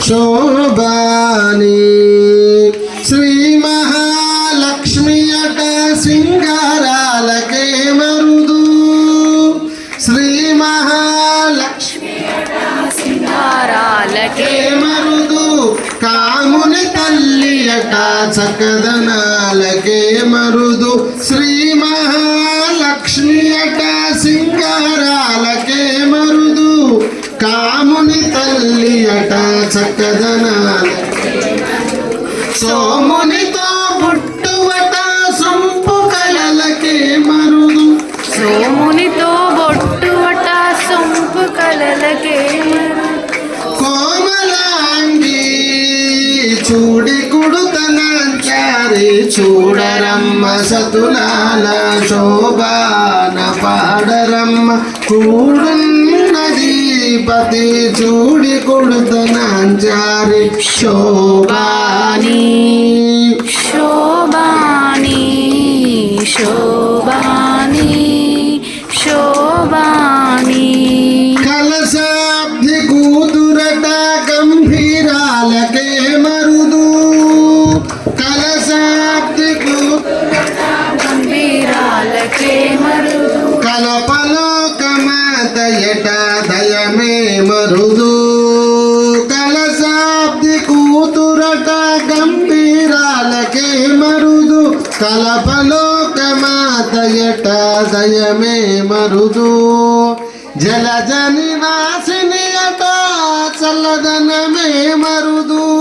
శోభాని శ్రీ మహాలక్ష్మి అట సింగారాలకే మరుదు శ్రీ మహాలక్ష్మి అట సింగారాలకే మరుదు కాముని తల్లి అట చక్కదనాలకే మరుదు శ్రీ మహాలక్ష్మి అట సింగారాలకే మరుదు కాముని తల్లి అట చక్కదనాల సోమునితో బొట్టువట సొంపు కళలకే మరుదు సోమునితో బొట్టువట సొంపు కలలకే కోమలాంగి చూడి కుడుతనాచారి చూడరమ్మ సతులాల శోభాన పాడరమ్మ కూడున్నది పతి చూడి కుడుతనాచారి శోభాని శోభాని శోభాని శోభాని కలశాబ్ది కూతురట గంభీరాలకే మరుదు కలశాబ్ది గంభీరాలకే మరుదు కలపలోకమాతయట దయమే మరుదు కలశాబ్ది కూతురట గంభీరాలకే మరుదు కలపలోకమాతయట దయమే మరుదు జలజ నివాసిని అట చల్లదనమే మరుదు